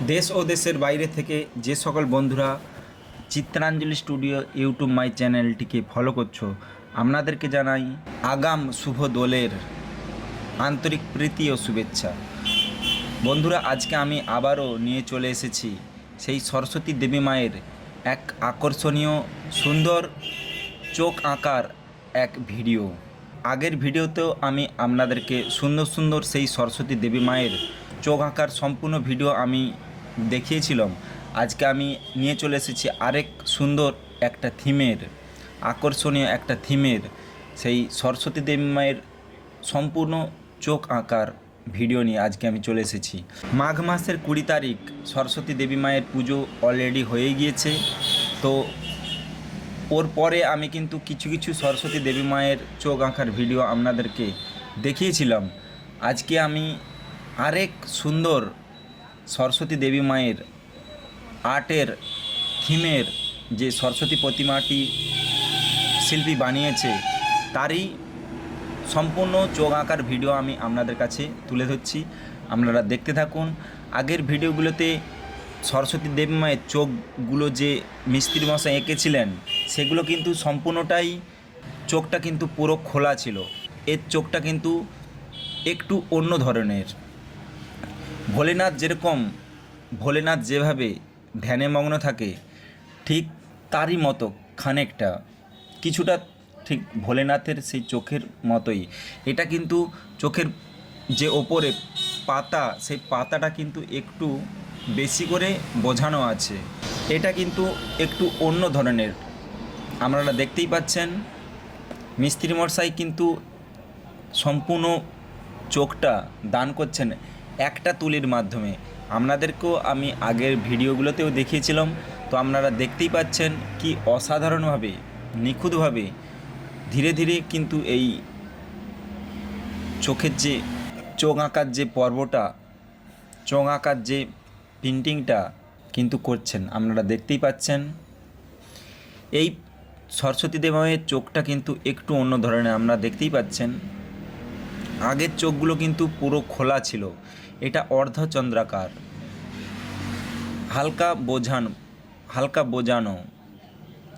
দেশ ও দেশের বাইরে থেকে যে সকল বন্ধুরা চিত্রাঞ্জলি স্টুডিও ইউটিউব মাই চ্যানেলটিকে ফলো করছো, আপনাদেরকে জানাই আগাম শুভ দোলের আন্তরিক প্রীতি ও শুভেচ্ছা। বন্ধুরা, আজকে আমি আবারও নিয়ে চলে এসেছি সেই সরস্বতী দেবী মায়ের এক আকর্ষণীয় সুন্দর চোখ আঁকার এক ভিডিও। আগের ভিডিওতেও আমি আপনাদেরকে সুন্দর সুন্দর সেই সরস্বতী দেবী মায়ের চোখ আঁকার সম্পূর্ণ ভিডিও আমি দেখিয়েছিলাম। আজকে আমি নিয়ে চলে এসেছি আরেক সুন্দর একটা থিমের, আকর্ষণীয় একটা থিমের সেই সরস্বতী দেবী মায়ের সম্পূর্ণ চোখ আঁকার ভিডিও নিয়ে আজকে আমি চলে এসেছি। মাঘ মাসের 20 তারিখ সরস্বতী দেবী মায়ের পুজো অলরেডি হয়ে গিয়েছে। তো ওর পরে আমি কিন্তু কিছু কিছু সরস্বতী দেবী মায়ের চোখ আঁকার ভিডিও আপনাদেরকে দেখিয়েছিলাম। আজকে আমি আরেক সুন্দর সরস্বতী দেবী মায়ের আর্টের থিমের যে সরস্বতী প্রতিমাটি শিল্পী বানিয়েছে তারই সম্পূর্ণ চোখ আঁকার ভিডিও আমি আপনাদের কাছে তুলে ধরছি। আপনারা দেখতে থাকুন। আগের ভিডিওগুলোতে সরস্বতী দেবী মায়ের চোখগুলো যে মিস্ত্রি মশাই এঁকেছিলেন সেগুলো কিন্তু সম্পূর্ণটাই চোখটা কিন্তু পুরো খোলা ছিল। এর চোখটা কিন্তু একটু অন্য ধরনের। ভোলেনাথ যেভাবে ধ্যানে মগ্ন থাকে ঠিক তারই মতো খানিকটা কিছুটা ঠিক ভোলেনাথের সেই চোখের মতোই। এটা কিন্তু চোখের যে ওপরে পাতা, সেই পাতাটা কিন্তু একটু বেশি করে বোঝানো আছে। এটা কিন্তু একটু অন্য ধরনের। আপনারা দেখতেই পাচ্ছেন মিস্ত্রি মশাই কিন্তু সম্পূর্ণ চোখটা দান করছেন একটা তুলির মাধ্যমে। আপনাদেরকেও আমি আগের ভিডিওগুলোতেও দেখিয়েছিলাম। তো আপনারা দেখতেই পাচ্ছেন কি অসাধারণভাবে নিখুঁতভাবে ধীরে ধীরে কিন্তু এই চোখের যে চোখ আঁকার যে পর্বটা, চোখ আঁকার যে পেন্টিংটা কিন্তু করছেন। আপনারা দেখতেই পাচ্ছেন এই সরস্বতী দেবী মায়ের চোখটা কিন্তু একটু অন্য ধরনের। আপনারা দেখতেই পাচ্ছেন আগের চোখগুলো কিন্তু পুরো খোলা ছিল, এটা অর্ধচন্দ্রাকার, হালকা বোঝানো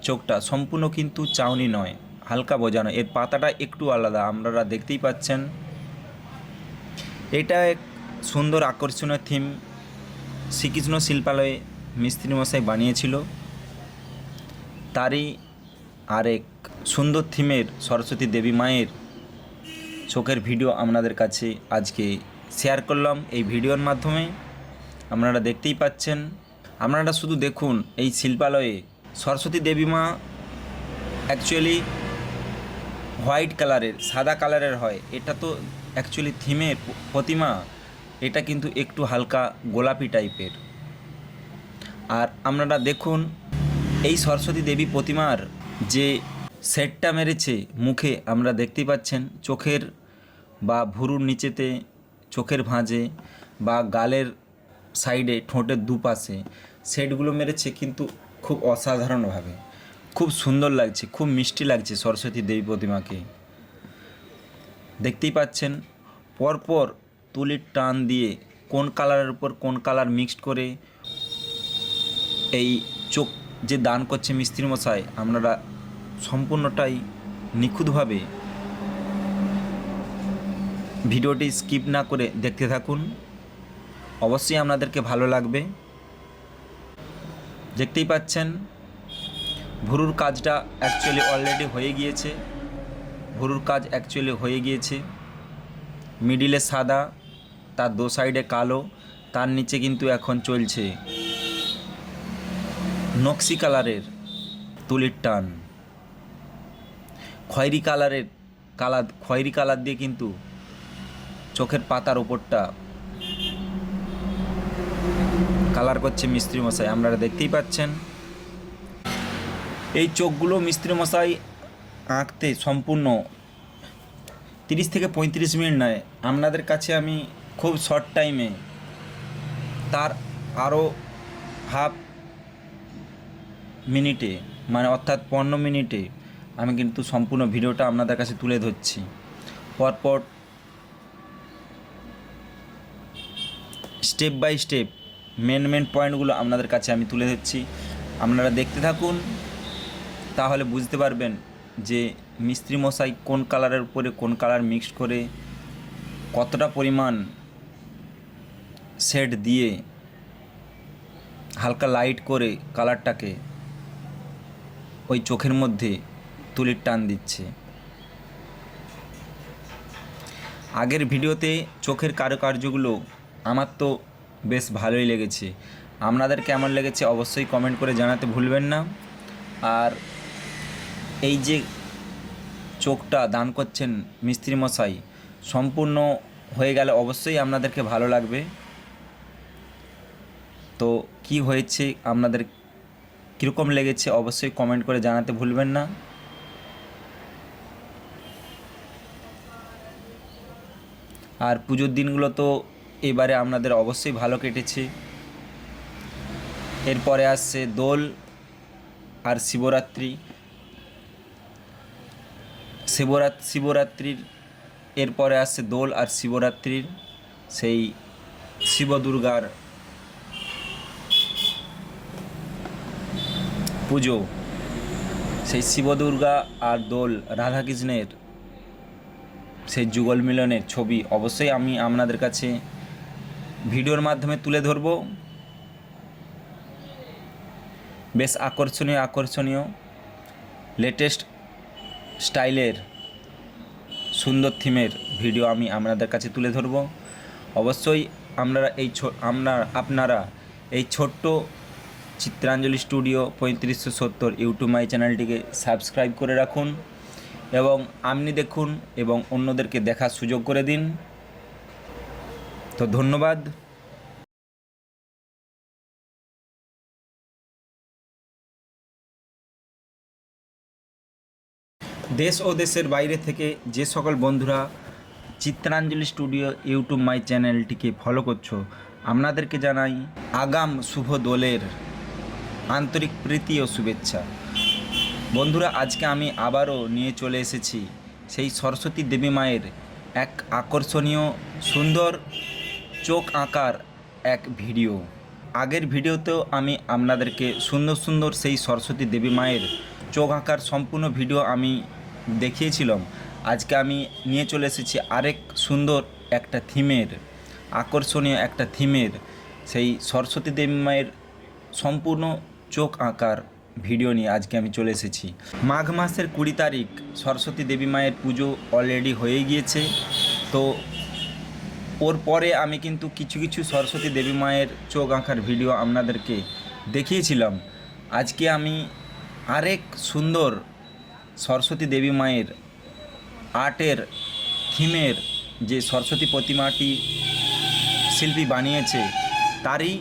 চোখটা, সম্পূর্ণ কিন্তু চাউনি নয়, হালকা বোঝানো। এর পাতাটা একটু আলাদা, আপনারা দেখতেই পাচ্ছেন। এটা এক সুন্দর আকর্ষণীয় থিম শ্রীকৃষ্ণ শিল্পালয়ে মিস্ত্রি মশাই বানিয়েছিল। তারই আরেক সুন্দর থিমের সরস্বতী দেবী মায়ের চোখের ভিডিও আপনাদের কাছে আজকে শেয়ার করলাম এই ভিডিওর মাধ্যমে। আপনারা দেখতেই পাচ্ছেন। আপনারা শুধু দেখুন এই শিল্পালয়ে সরস্বতী দেবী মা অ্যাকচুয়ালি হোয়াইট কালারের, সাদা কালারের হয়। এটা তো অ্যাকচুয়ালি থিমের প্রতিমা, এটা কিন্তু একটু হালকা গোলাপি টাইপের। আর আপনারা দেখুন এই সরস্বতী দেবী প্রতিমার যে সেটটা মেরেছে মুখে, আমরা দেখতেই পাচ্ছেন চোখের বা ভুরুর নিচেতে, চোখের ভাঁজে বা গালের সাইডে, ঠোঁটের দুপাশে সেটগুলো মেরেছে কিন্তু খুব অসাধারণভাবে। খুব সুন্দর লাগছে, খুব মিষ্টি লাগছে সরস্বতী দেবী প্রতিমাকে। দেখতেই পাচ্ছেন পরপর তুলির টান দিয়ে কোন কালারের উপর কোন কালার মিক্সড করে এই চোখ যে দান করছে মিস্ত্রি মশাই, আপনারা সম্পূর্ণটাই নিখুঁতভাবে ভিডিওটি স্কিপ না করে দেখতে থাকুন। অবশ্যই আপনাদেরকে ভালো লাগবে। দেখতেই পাচ্ছেন ভুরুর কাজটা অ্যাকচুয়ালি অলরেডি হয়ে গিয়েছে। ভুরুর কাজ অ্যাকচুয়ালি হয়ে গিয়েছে। মিডিলে সাদা, তার দো সাইডে কালো, তার নিচে কিন্তু এখন চলছে নকশি কালারের তুলির টান। খয়েরি কালার দিয়ে কিন্তু চোখের পাতার ওপরটা কালার করছে মিস্ত্রি মশাই। আপনারা দেখতেই পাচ্ছেন এই চোখগুলো মিস্ত্রি মশাই আঁকতে সম্পূর্ণ 30 থেকে 35 মিনিট নেয়। আপনাদের কাছে আমি খুব শর্ট টাইমে তার আরও হাফ মিনিটে, মানে অর্থাৎ 15 মিনিটে আমি কিন্তু সম্পূর্ণ ভিডিওটা আপনাদের কাছে তুলে ধরছি। পরপর স্টেপ বাই স্টেপ মেন পয়েন্টগুলো আপনাদের কাছে আমি তুলে ধরছি। আপনারা দেখতে থাকুন, তাহলে বুঝতে পারবেন যে মিস্ত্রি মশাই কোন কালারের উপরে কোন কালার মিক্সড করে কতটা পরিমাণ শেড দিয়ে হালকা লাইট করে কালারটাকে ওই চোখের মধ্যে তুলির টান দিচ্ছে। আগের ভিডিওতে চোখের কারুকার্যগুলো আমার তো বেশ ভালোই লেগেছে। আপনাদের কেমন লেগেছে অবশ্যই কমেন্ট করে জানাতে ভুলবেন না। আর এই যে চোখটা দান করছেন মিস্ত্রি মশাই, সম্পূর্ণ হয়ে গেলে অবশ্যই আপনাদেরকে ভালো লাগবে। তো কি হয়েছে, আপনাদের কীরকম লেগেছে অবশ্যই কমেন্ট করে জানাতে ভুলবেন না। আর পুজোর দিনগুলো তো এবারে আপনাদের অবশ্যই ভালো কেটেছে। এরপরে আসছে দোল আর শিবরাত্রি। শিবরাত্রির এরপরে আসছে দোল আর শিবরাত্রির সেই শিব দুর্গার পুজো। সেই শিব দুর্গা আর দোল রাধাকৃষ্ণের সেই যুগল মিলনের ছবি অবশ্যই আমি আপনাদের কাছে ভিডিওর মাধ্যমে তুলে ধরব। বেশ আকর্ষণীয় লেটেস্ট স্টাইলের সুন্দর থিমের ভিডিও আমি আপনাদের কাছে তুলে ধরব। অবশ্যই আপনারা এই ছোট্ট চিত্রাঞ্জলি স্টুডিও 3570 ইউটিউব মাই চ্যানেলটিকে সাবস্ক্রাইব করে রাখুন এবং আপনি দেখুন এবং অন্যদেরকে দেখার সুযোগ করে দিন। তো ধন্যবাদ। দেশ ও দেশের বাইরে থেকে যে সকল বন্ধুরা চিত্রাঞ্জলি স্টুডিও ইউটিউব মাই চ্যানেলটিকে ফলো করছো, আপনাদেরকে জানাই আগাম শুভ দোলের আন্তরিক প্রীতি ও শুভেচ্ছা। বন্ধুরা, আজকে আমি আবারও নিয়ে চলে এসেছি সেই সরস্বতী দেবী মায়ের এক আকর্ষণীয় সুন্দর চোখ আঁকার এক ভিডিও। আগের ভিডিওতেও আমি আপনাদেরকে সুন্দর সেই সরস্বতী দেবী মায়ের চোখ আঁকার সম্পূর্ণ ভিডিও আমি দেখিয়েছিলাম। আজকে আমি নিয়ে চলে এসেছি আরেক সুন্দর একটা থিমের, আকর্ষণীয় একটা থিমের সেই সরস্বতী দেবী মায়ের সম্পূর্ণ চোখ আঁকার ভিডিও নিয়ে আজকে আমি চলে এসেছি। মাঘ মাসের 20 তারিখ সরস্বতী দেবী মায়ের পুজো অলরেডি হয়ে গিয়েছে। তো ওর পরে আমি কিন্তু কিছু সরস্বতী দেবী মায়ের চোখ আঁকার ভিডিও আপনাদেরকে দেখিয়েছিলাম। আজকে আমি আরেক সুন্দর সরস্বতী দেবী মায়ের আর্টের থিমের যে সরস্বতী প্রতিমাটি শিল্পী বানিয়েছে তারই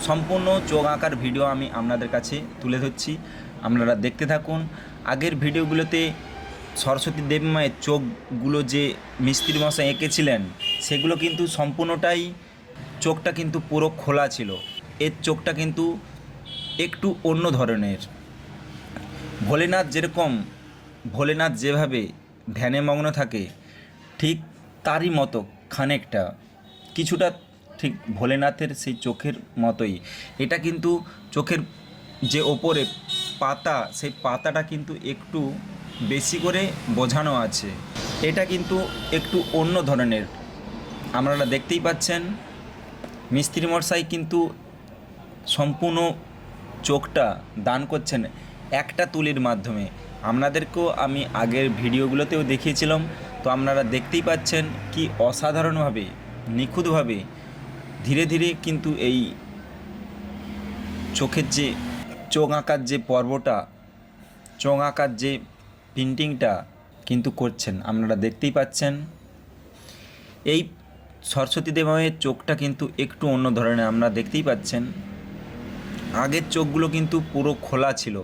সম্পূর্ণ চোখ আঁকার ভিডিও আমি আপনাদের কাছে তুলে ধরছি। আপনারা দেখতে থাকুন। আগের ভিডিওগুলোতে সরস্বতী দেবী মায়ের চোখগুলো যে মিস্ত্রি মশাই এঁকেছিলেন সেগুলো কিন্তু সম্পূর্ণটাই চোখটা কিন্তু পুরো খোলা ছিল। এর চোখটা কিন্তু একটু অন্য ধরনের। ভোলেনাথ যেভাবে ধ্যানে মগ্ন থাকে ঠিক তারই মতো খানিকটা কিছুটা ঠিক ভোলেনাথের সেই চোখের মতোই। এটা কিন্তু চোখের যে ওপরে পাতা, সেই পাতাটা কিন্তু একটু বেশি করে বোঝানো আছে। এটা কিন্তু একটু অন্য ধরনের। আপনারা দেখতেই পাচ্ছেন মিস্ত্রি মশাই কিন্তু সম্পূর্ণ চোখটা দান করছেন একটা তুলির মাধ্যমে। আপনাদেরকেও আমি আগের ভিডিওগুলোতেও দেখিয়েছিলাম। তো আপনারা দেখতেই পাচ্ছেন কি অসাধারণভাবে নিখুঁতভাবে ধীরে ধীরে কিন্তু এই চোখের যে চোখ আঁকার যে পর্বটা, চোখ আঁকার যে পেন্টিংটা কিন্তু করছেন। আপনারা দেখতেই পাচ্ছেন এই সরস্বতী দেবী মায়ের চোখটা কিন্তু একটু অন্য ধরনের। আপনারা দেখতেই পাচ্ছেন আগের চোখগুলো কিন্তু পুরো খোলা ছিল,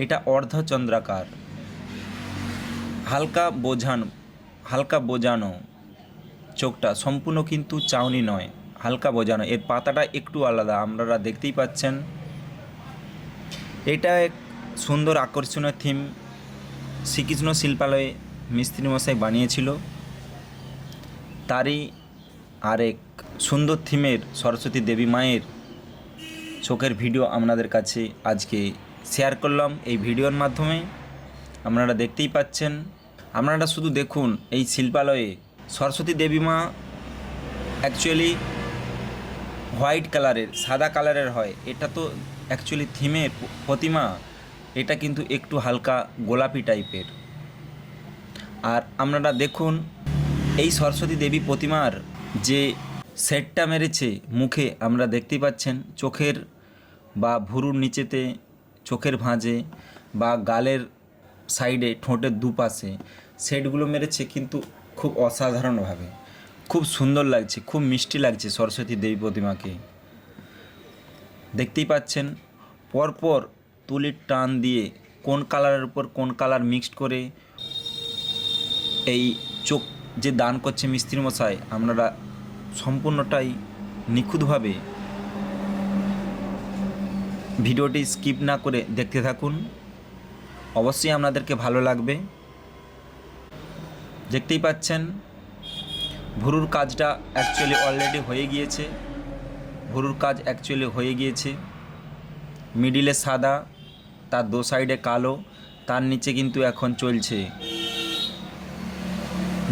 এটা অর্ধচন্দ্রাকার, হালকা বোঝানো চোখটা, সম্পূর্ণ কিন্তু চাউনি নয়, হালকা বোঝানো। এর পাতাটা একটু আলাদা, আপনারা দেখতেই পাচ্ছেন। এটা এক সুন্দর আকর্ষণীয় থিম শ্রীকৃষ্ণ শিল্পালয়ে মিস্ত্রি মশাই বানিয়েছিল। তারই আরেক সুন্দর থিমের সরস্বতী দেবী মায়ের চোখের ভিডিও আপনাদের কাছে আজকে শেয়ার করলাম এই ভিডিওর মাধ্যমে। আপনারা দেখতেই পাচ্ছেন, আপনারা শুধু দেখুন এই শিল্পালয়ে সরস্বতী দেবী মা অ্যাকচুয়ালি হোয়াইট কালারের, সাদা কালারের হয়। এটা তো অ্যাকচুয়ালি থিমের প্রতিমা, এটা কিন্তু একটু হালকা গোলাপি টাইপের। আর আপনারা দেখুন এই সরস্বতী দেবী প্রতিমার যে সেটটা মেরেছে মুখে, আমরা দেখতেই পাচ্ছেন চোখের বা ভুরুর নিচেতে, চোখের ভাঁজে বা গালের সাইডে, ঠোঁটের দুপাশে সেটগুলো মেরেছে, কিন্তু খুব অসাধারণভাবে, খুব সুন্দর লাগছে, খুব মিষ্টি লাগছে সরস্বতী দেবী প্রতিমাকে। দেখতেই পাচ্ছেন পরপর তুলির টান দিয়ে কোন কালারের উপর কোন কালার মিক্সড করে এই চোখ যে দান করছে মিস্ত্রি মশাই, আপনারা সম্পূর্ণটাই নিখুঁতভাবে ভিডিওটি স্কিপ না করে দেখতে থাকুন, অবশ্যই আপনাদেরকে ভালো লাগবে। দেখতেই পাচ্ছেন ভুরুর কাজটা অ্যাকচুয়ালি অলরেডি হয়ে গিয়েছে, ভুরুর কাজ অ্যাকচুয়ালি হয়ে গিয়েছে। মিডিলে সাদা, তার দো সাইডে কালো, তার নিচে কিন্তু এখন চলছে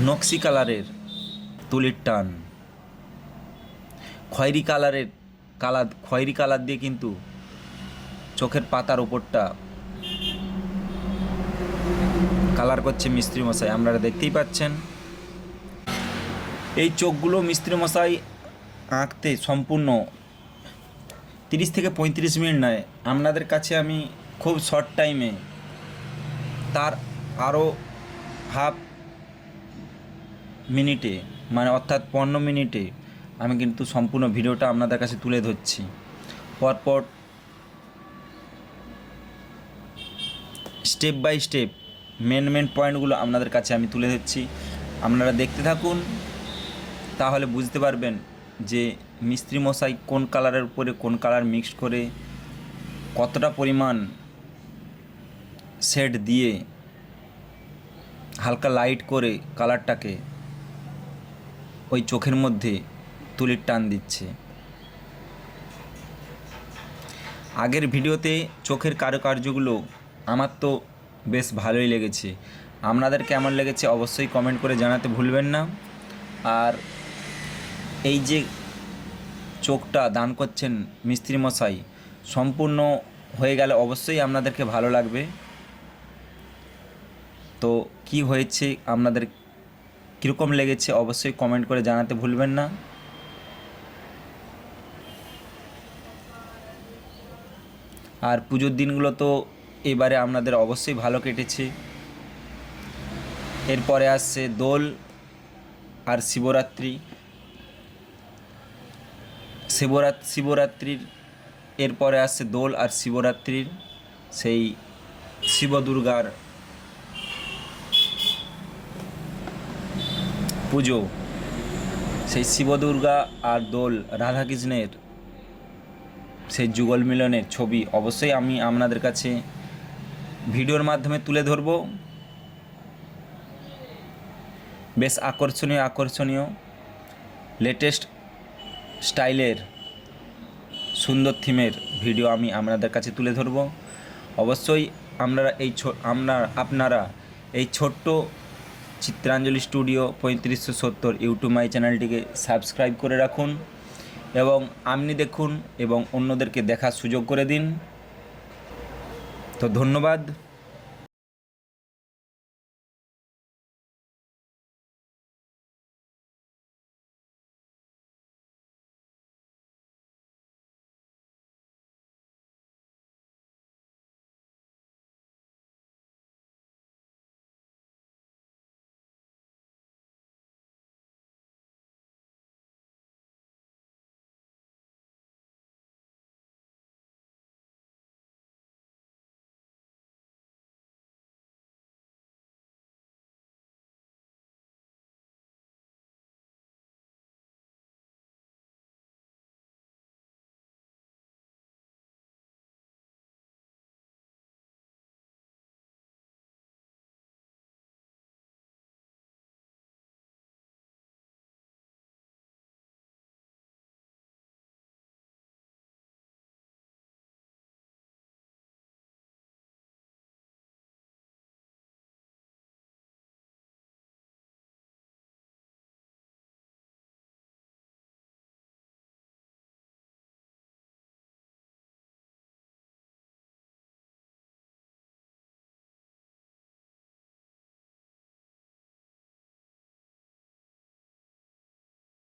নকশি কালারের তুলির টান। খয়েরি কালার দিয়ে কিন্তু চোখের পাতার ওপরটা কালার করছে মিস্ত্রি মশাই, আপনারা দেখতেই পাচ্ছেন। এই চোখগুলো মিস্ত্রি মশাই আঁকতে সম্পূর্ণ 30 থেকে 35 মিনিট নেয়। আপনাদের কাছে আমি খুব শর্ট টাইমে, তার আরও হাফ মিনিটে, মানে অর্থাৎ 15 মিনিটে আমি কিন্তু সম্পূর্ণ ভিডিওটা আপনাদের কাছে তুলে ধরছি। পরপর স্টেপ বাই স্টেপ মেন পয়েন্টগুলো আপনাদের কাছে আমি তুলে ধরছি। আপনারা দেখতে থাকুন, তাহলে বুঝতে পারবেন যে মিস্ত্রি মশাই কোন কালারের উপরে কোন কালার মিক্সড করে কতটা পরিমাণ শেড দিয়ে হালকা লাইট করে কালারটাকে ওই চোখের মধ্যে তুলির টান দিচ্ছে। আগের ভিডিওতে চোখের কারুকার্যগুলো আমার তো বেশ ভালোই লেগেছে, আপনাদের কেমন লেগেছে অবশ্যই কমেন্ট করে জানাতে ভুলবেন না। আর এই যে চোখটা দান করছেন মিস্ত্রি মশাই, সম্পূর্ণ হয়ে গেলে অবশ্যই আপনাদেরকে ভালো লাগবে। তো কি হয়েছে, আপনাদের কীরকম লেগেছে অবশ্যই কমেন্ট করে জানাতে ভুলবেন না। আর পুজোর দিনগুলো তো এবারে আপনাদের অবশ্যই ভালো কেটেছে। এরপরে আসছে দোল আর শিবরাত্রির এরপরে আসছে দোল আর শিবরাত্রির সেই শিব দুর্গার পুজো, সেই শিব দুর্গা আর দোল রাধাকৃষ্ণের সেই যুগল মিলনের ছবি অবশ্যই আমি আপনাদের কাছে ভিডিওর মাধ্যমে তুলে ধরব। বেশ আকর্ষণীয় লেটেস্ট স্টাইলের সুন্দর থিমের ভিডিও আমি আপনাদের কাছে তুলে ধরব। অবশ্যই আপনারা এই ছোট্ট চিত্রাঞ্জলি স্টুডিও 3570 ইউটিউব মাই চ্যানেলটিকে সাবস্ক্রাইব করে রাখুন এবং আপনি দেখুন এবং অন্যদেরকে দেখার সুযোগ করে দিন। তো ধন্যবাদ।